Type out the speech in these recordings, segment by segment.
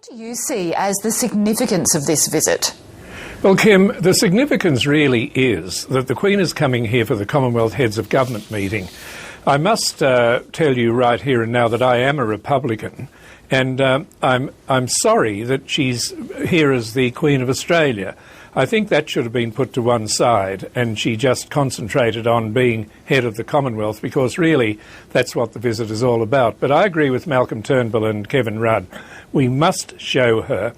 do you see as the significance of this visit? Well, Kim, the significance really is that the Queen is coming here for the Commonwealth Heads of Government meeting. I must tell you right here and now that I am a Republican, and I'm sorry that she's here as the Queen of Australia. I think that should have been put to one side, and she just concentrated on being head of the Commonwealth, because really that's what the visit is all about. But I agree with Malcolm Turnbull and Kevin Rudd. We must show her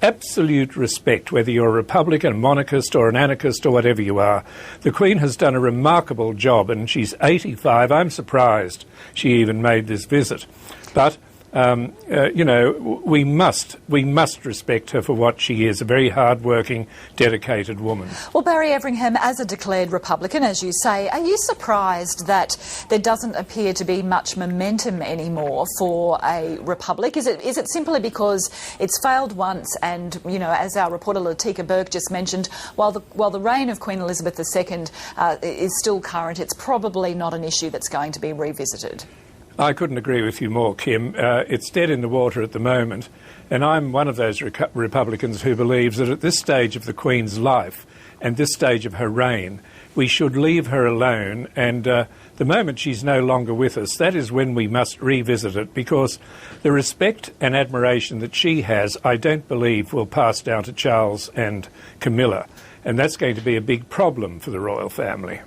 absolute respect, whether you're a Republican, a monarchist or an anarchist or whatever you are. The Queen has done a remarkable job, and she's 85. I'm surprised she even made this visit. But you know, we must respect her for what she is, a very hard-working, dedicated woman. Well, Barry Everingham, as a declared Republican, as you say, are you surprised that there doesn't appear to be much momentum anymore for a republic? Is it simply because it's failed once and, you know, as our reporter Latika Burke just mentioned, while the reign of Queen Elizabeth II is still current, it's probably not an issue that's going to be revisited? I couldn't agree with you more, Kim. It's dead in the water at the moment, and I'm one of those Republicans who believes that at this stage of the Queen's life and this stage of her reign, we should leave her alone, and the moment she's no longer with us, that is when we must revisit it, because the respect and admiration that she has, I don't believe will pass down to Charles and Camilla, and that's going to be a big problem for the royal family.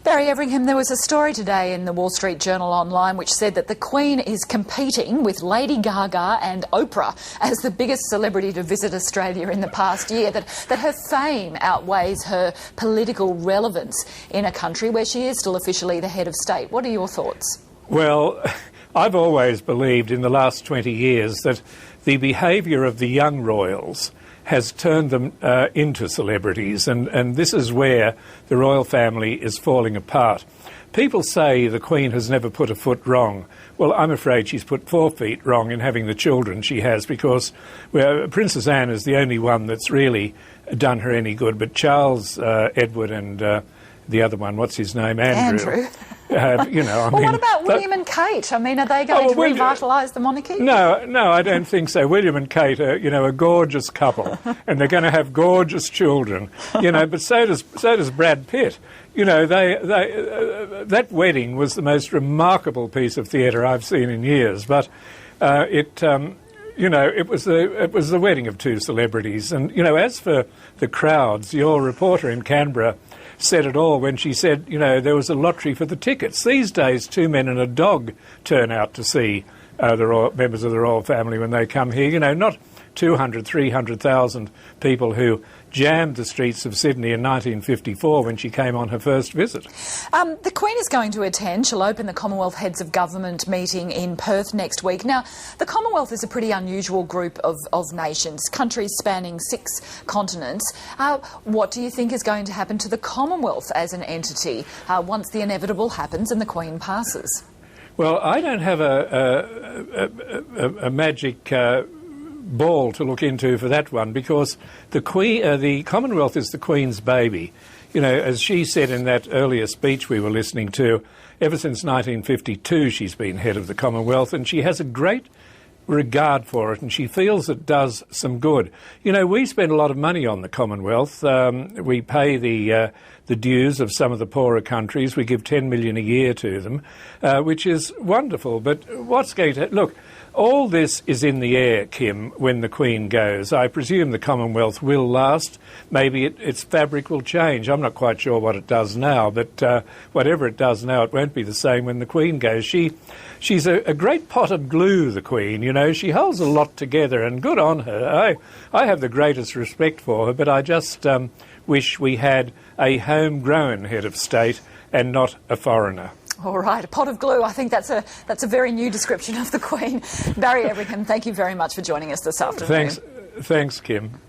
Barry Everingham, there was a story today in the Wall Street Journal online which said that the Queen is competing with Lady Gaga and Oprah as the biggest celebrity to visit Australia in the past year, that her fame outweighs her political relevance in a country where she is still officially the head of state. What are your thoughts? Well, I've always believed in the last 20 years that the behaviour of the young royals has turned them into celebrities, and this is where the royal family is falling apart. People say the Queen has never put a foot wrong. Well, I'm afraid she's put 4 feet wrong in having the children she has, because Princess Anne is the only one that's really done her any good, but Charles, Edward and the other one, what's his name? Andrew. You know, well, what about William and Kate? I mean, are they going to revitalise the monarchy? No, I don't think so. William and Kate are, you know, a gorgeous couple, and they're going to have gorgeous children. You know, but so does Brad Pitt. You know, that wedding was the most remarkable piece of theatre I've seen in years. But you know, it was the wedding of 2 celebrities. And you know, as for the crowds, your reporter in Canberra said it all when she said, you know, there was a lottery for the tickets. These days, 2 men and a dog turn out to see the members of the royal family when they come here. You know, not 200, 300,000 people who jammed the streets of Sydney in 1954 when she came on her first visit. The Queen is going to attend. She'll open the Commonwealth Heads of Government meeting in Perth next week. Now, the Commonwealth is a pretty unusual group of nations, countries spanning 6 continents. What do you think is going to happen to the Commonwealth as an entity once the inevitable happens and the Queen passes? Well, I don't have a magic ball to look into for that one, because the Commonwealth is the Queen's baby. You know, as she said in that earlier speech we were listening to, ever since 1952 she's been head of the Commonwealth, and she has a great regard for it, and she feels it does some good. You know, we spend a lot of money on the Commonwealth. We pay the dues of some of the poorer countries. We give $10 million a year to them, which is wonderful. But what's going to... Look, all this is in the air, Kim, when the Queen goes. I presume the Commonwealth will last. Maybe its fabric will change. I'm not quite sure what it does now, but whatever it does now, it won't be the same when the Queen goes. She's a great pot of glue, the Queen, you know. She holds a lot together, and good on her. I have the greatest respect for her, but I just wish we had a homegrown head of state and not a foreigner. All right, a pot of glue. I think that's a very new description of the Queen. Barry Everingham, thank you very much for joining us this afternoon. Thanks, Kim.